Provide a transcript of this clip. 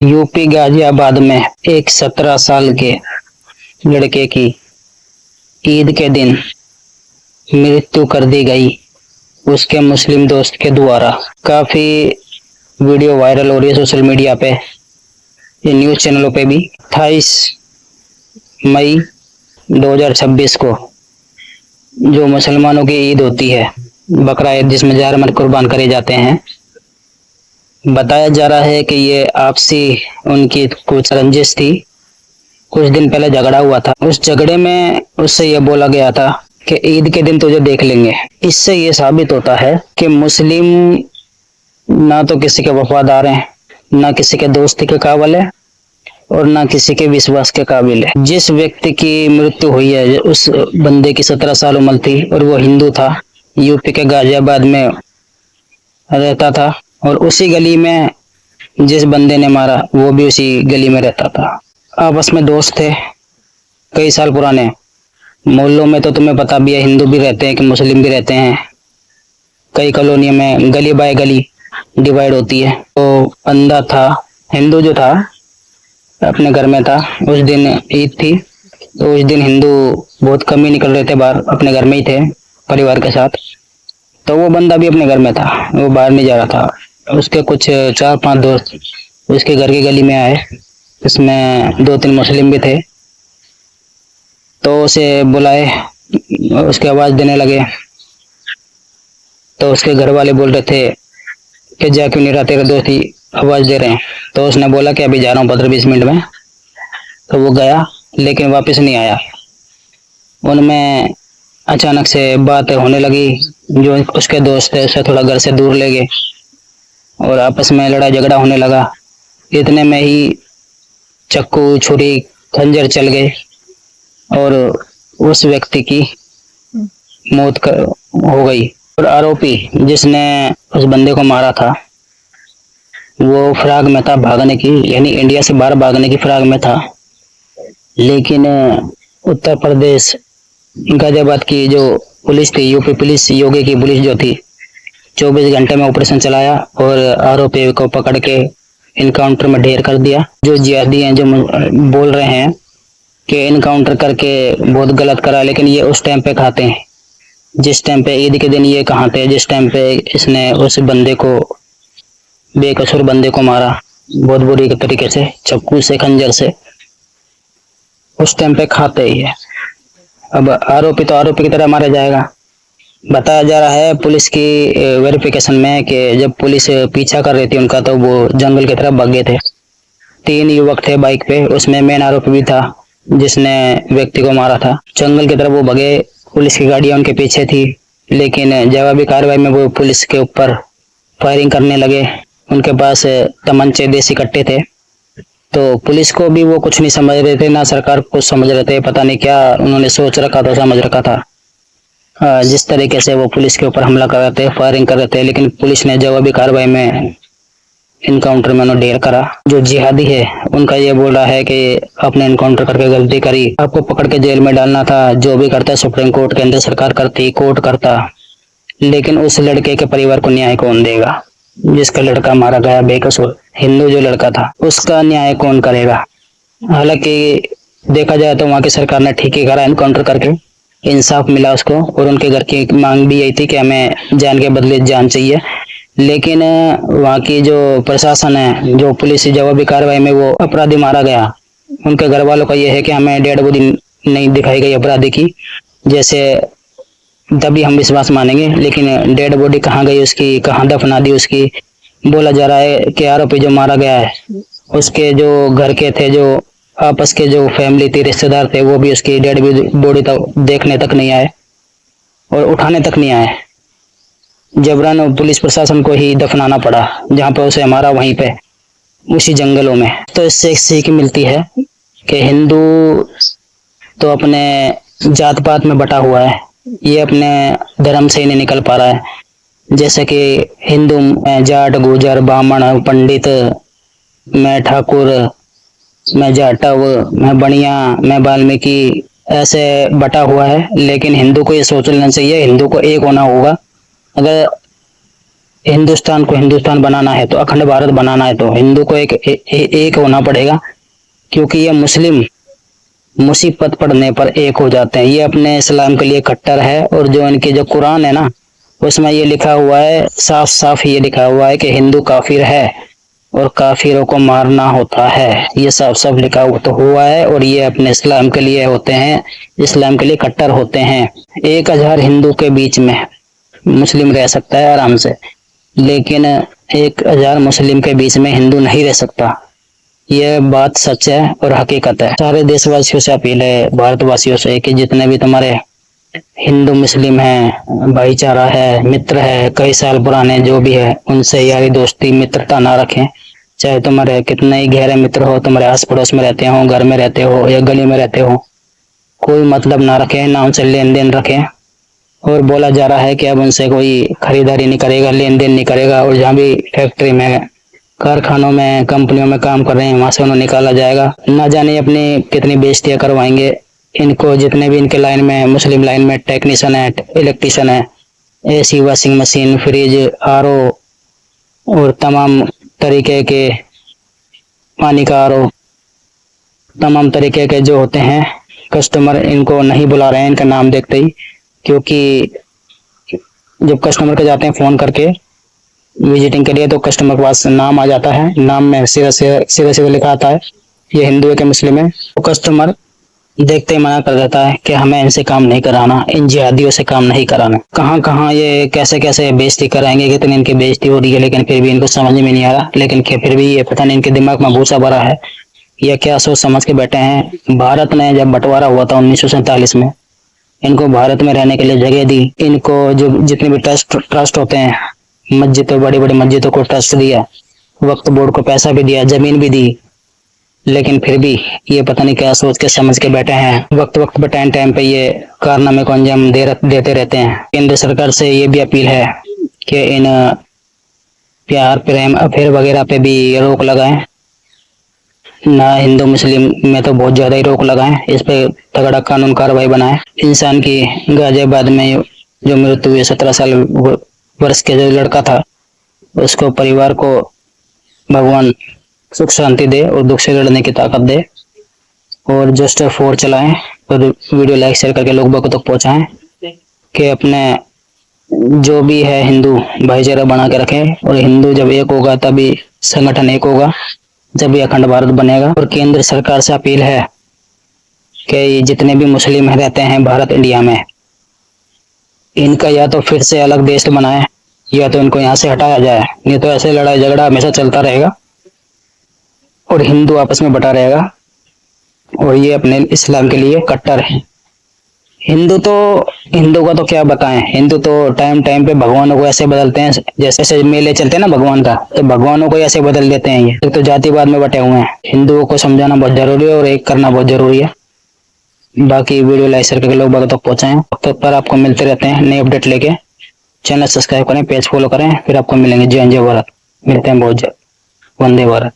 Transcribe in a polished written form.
UP Ghaziabad में एक 17 साल के लड़के की ईद के दिन मृत्यु कर दी गई उसके मुस्लिम दोस्त के द्वारा। काफी वीडियो वायरल हो रही है सोशल मीडिया पे, ये न्यूज चैनलों पे भी। 28 मई 2026 को जो मुसलमानों की ईद होती है, बकरा ईद, जिसमें जानवर कुर्बान करे जाते हैं, बताया जा रहा है कि ये आपसी उनकी कुछ रंजिश थी। कुछ दिन पहले झगड़ा हुआ था, उस झगड़े में उससे ये बोला गया था कि ईद के दिन तुझे देख लेंगे। इससे ये साबित होता है कि मुस्लिम ना तो किसी के वफादार हैं, ना किसी के दोस्ती के काबिल है, और ना किसी के विश्वास के काबिल है। जिस व्यक्ति की मृत्यु हुई है, उस बंदे की 17 साल उम्र थी और वो हिंदू था, यूपी के गाजियाबाद में रहता था, और उसी गली में जिस बंदे ने मारा वो भी उसी गली में रहता था। आपस में दोस्त थे कई साल पुराने। मोहल्लों में तो तुम्हें पता भी है, हिंदू भी रहते हैं कि मुस्लिम भी रहते हैं। कई कॉलोनियों में गली बाय गली डिवाइड होती है। तो बंदा था, हिंदू जो था, अपने घर में था। उस दिन ईद थी, तो उस दिन हिंदू बहुत कम ही निकल रहे थे बाहर, अपने घर में ही थे परिवार के साथ। तो वो बंदा भी अपने घर में था, वो बाहर नहीं जा रहा था। उसके कुछ 4-5 दोस्त उसके घर की गली में आए, इसमें 2-3 मुस्लिम भी थे। तो उसे बुलाए, उसकी आवाज देने लगे। तो उसके घर वाले बोल रहे थे कि जा क्यों नहीं रहा, तेरे दोस्त ही आवाज दे रहे हैं। तो उसने बोला कि अभी जा रहा हूँ 15-20 मिनट में। तो वो गया, लेकिन वापस नहीं आया। उनमें अचानक से बात होने लगी। जो उसके दोस्त थे उसे थोड़ा घर से दूर ले गए और आपस में लड़ाई झगड़ा होने लगा। इतने में ही चाकू, छुरी, खंजर चल गए और उस व्यक्ति की हो गई। और आरोपी जिसने उस बंदे को मारा था, वो फिराक में था भागने की, यानी इंडिया से बाहर भागने की फिराक में था। लेकिन उत्तर प्रदेश गाजियाबाद की जो पुलिस थी, यूपी पुलिस, योगी की पुलिस जो थी, 24 घंटे में ऑपरेशन चलाया और आरोपी को पकड़ के इनकाउंटर में ढेर कर दिया। जो जिहादी हैं, जो बोल रहे हैं कि इनकाउंटर करके बहुत गलत करा, लेकिन ये उस टाइम पे खाते हैं जिस टाइम पे ईद के दिन ये कहाँ थे, जिस टाइम पे इसने उस बंदे को, बेकसूर बंदे को मारा बहुत बुरी तरीके से, चाकू से, खंजर से। उस टाइम पे खाते ही है। अब आरोपी तो आरोपी की तरह मारा जाएगा। बताया जा रहा है पुलिस की वेरिफिकेशन में कि जब पुलिस पीछा कर रही थी उनका, तो वो जंगल की तरफ भाग गए थे। 3 युवक थे बाइक पे, उसमें मेन आरोपी भी था जिसने व्यक्ति को मारा था। जंगल की तरफ वो भगे, पुलिस की गाड़ियां उनके पीछे थी, लेकिन जवाबी कार्रवाई में वो पुलिस के ऊपर फायरिंग करने लगे। उनके पास तमंचे, देसी कट्टे थे। तो पुलिस को भी वो कुछ नहीं समझ रहे थे, ना सरकार को कुछ समझ रहे थे। पता नहीं क्या उन्होंने सोच रखा था, समझ रखा था। जिस तरीके से वो पुलिस के ऊपर हमला कर रहे थे, फायरिंग कर रहे थे, लेकिन पुलिस ने जवाबी कार्रवाई में, इनकाउंटर में उन्होंने ढेर करा। जो जिहादी है उनका ये बोल रहा है कि आपने इनकाउंटर करके गलती करी, आपको पकड़ के जेल में डालना था। जो भी करता सुप्रीम कोर्ट के अंदर सरकार करती, कोर्ट करता, लेकिन उस लड़के के परिवार को न्याय कौन देगा जिसका लड़का मारा गया बेकसूर? हिंदू जो लड़का था उसका न्याय कौन करेगा? हालांकि देखा जाए तो वहां की सरकार ने ठीक ही करा, एनकाउंटर करके इंसाफ मिला उसको। और उनके घर की मांग भी यही थी कि हमें जान के बदले जान चाहिए। लेकिन वहां की जो प्रशासन है, जो पुलिस की जवाबी कार्रवाई में वो अपराधी मारा गया, उनके घर वालों का यह है कि हमें डेड बॉडी नहीं दिखाई गई अपराधी की, जैसे तभी हम विश्वास मानेंगे। लेकिन डेड बॉडी कहाँ गई उसकी, कहाँ दफना दी उसकी? बोला जा रहा है कि आरोपी जो मारा गया है, उसके जो घर के थे, जो आपस के जो फैमिली थी, रिश्तेदार थे, वो भी उसकी डेड बॉडी तक देखने तक नहीं आए और उठाने तक नहीं आए। जबरन पुलिस प्रशासन को ही दफनाना पड़ा, जहाँ पे उसे मारा वहीं पे, उसी जंगलों में। तो इससे एक सीख मिलती है कि हिंदू तो अपने जात पात में बटा हुआ है, ये अपने धर्म से ही नहीं निकल पा रहा है। जैसे कि हिंदू में जाट, गुजर, ब्राह्मण, पंडित, मैं ठाकुर, मैं जाटव, मैं बनिया, मैं वाल्मीकि, ऐसे बटा हुआ है। लेकिन हिंदू को ये सोच लेना चाहिए, हिंदू को एक होना होगा। अगर हिंदुस्तान को हिंदुस्तान बनाना है, तो अखंड भारत बनाना है, तो हिंदू को एक होना पड़ेगा, क्योंकि ये मुस्लिम मुसीबत पड़ने पर एक हो जाते हैं। ये अपने इस्लाम के लिए कट्टर है, और जो इनके जो कुरान है ना, उसमें ये लिखा हुआ है, साफ साफ ये लिखा हुआ है कि हिंदू काफिर है और काफिरों को मारना होता है। ये साफ साफ लिखा हुआ है, और ये अपने इस्लाम के लिए होते हैं, इस्लाम के लिए कट्टर होते हैं। 1000 हिंदू के बीच में मुस्लिम रह सकता है आराम से, लेकिन 1000 मुस्लिम के बीच में हिंदू नहीं रह सकता। यह बात सच है और हकीकत है। सारे देशवासियों से अपील है, भारतवासियों से, कि जितने भी तुम्हारे हिंदू मुस्लिम हैं, भाईचारा है, मित्र है, कई साल पुराने जो भी है, उनसे यारी दोस्ती मित्रता ना रखें। चाहे तुम्हारे कितने ही गहरे मित्र हो, तुम्हारे आस पड़ोस में रहते हो, घर में रहते हो या गली में रहते हो, कोई मतलब ना रखें, ना उनसे लेन देन रखें। और बोला जा रहा है कि अब उनसे कोई खरीदारी नहीं करेगा, लेन देन नहीं करेगा, और जहाँ भी फैक्ट्री में, कारखानों में, कंपनियों में काम कर रहे हैं, वहां से उन्हें निकाला जाएगा। ना जाने अपनी कितनी बेइज्जतियां करवाएंगे। इनको जितने भी इनके लाइन में, मुस्लिम लाइन में टेक्नीशियन है, इलेक्ट्रिशियन है, AC, washing machine, fridge, RO और तमाम तरीके के पानी का आरओ, तमाम तरीके के जो होते हैं कस्टमर, इनको नहीं बुला रहे हैं इनका नाम देखते ही, क्योंकि जब कस्टमर के जाते हैं फोन करके विजिटिंग के लिए, तो कस्टमर के पास नाम आ जाता है, नाम में सीधा लिखा आता है ये हिंदू है कि मुस्लिम है, तो कस्टमर देखते ही मना कर देता है कि हमें इनसे काम नहीं कराना, इन जिहादियों से काम नहीं कराना। कहाँ कहाँ ये कैसे कैसे बेइज्जती कराएंगे, कितनी इनकी बेइज्जती हो रही है, लेकिन फिर भी इनको समझ में नहीं आ रहा। लेकिन फिर भी ये पता नहीं इनके दिमाग में भूसा भरा है, या क्या सोच समझ के बैठे हैं। भारत में जब बंटवारा हुआ था 1947 में, इनको भारत में रहने के लिए जगह दी। इनको जो जितने भी ट्रस्ट होते हैं, मस्जिदों, बड़ी बड़ी मस्जिदों को ट्रस्ट दिया, वक्फ बोर्ड को पैसा भी दिया, जमीन भी दी, लेकिन फिर भी ये पता नहीं क्या सोच के समझ के बैठे हैं। वक्त वक्त पे, टाइम टाइम पे ये कारनामे को अंजाम देते रहते हैं। केंद्र सरकार से ये भी अपील है कि इन प्यार, प्रेम, अफेयर वगैरह पे भी रोक लगाएं। ना हिंदू मुस्लिम में तो बहुत ज्यादा ही रोक लगाएं, इस पे तगड़ा कानून कार्रवाई बनाएं। इंसान की गाजियाबाद में जो मृत्यु हुई, 17 साल वर्ष के जो लड़का था, उसको परिवार को भगवान सुख शांति दे और दुख से लड़ने की ताकत दे। और जस्ट फॉर चलाएं और वीडियो लाइक शेयर करके लोग बाग तक पहुंचाएं कि अपने जो भी है हिंदू भाईचारा बना के रखें। और हिंदू जब एक होगा तभी संगठन एक होगा, जब ये अखंड भारत बनेगा। और केंद्र सरकार से अपील है कि जितने भी मुस्लिम रहते हैं भारत इंडिया में, इनका या तो फिर से अलग देश बनाए, या तो इनको यहाँ से हटाया जाए, नहीं तो ऐसे लड़ाई झगड़ा हमेशा चलता रहेगा और हिंदू आपस में बटा रहेगा। और ये अपने इस्लाम के लिए कट्टर है। हिंदू का तो क्या बताएं, हिंदू तो टाइम टाइम पे भगवानों को ऐसे बदलते हैं, जैसे मेले चलते हैं ना भगवान का, तो भगवानों को ऐसे बदल देते हैं। ये तो जातिवाद में बटे हुए हैं। हिंदुओं को समझाना बहुत जरूरी है और एक करना बहुत जरूरी है। बाकी वीडियो लाइक शेयर करके लोग तक पहुंचाएं। तो पर आपको मिलते रहते हैं नए अपडेट लेके। चैनल सब्सक्राइब करें, पेज फॉलो करें, फिर आपको मिलेंगे। जय हिंद, जय भारत। मिलते हैं बहुत जल्द। वंदे भारत।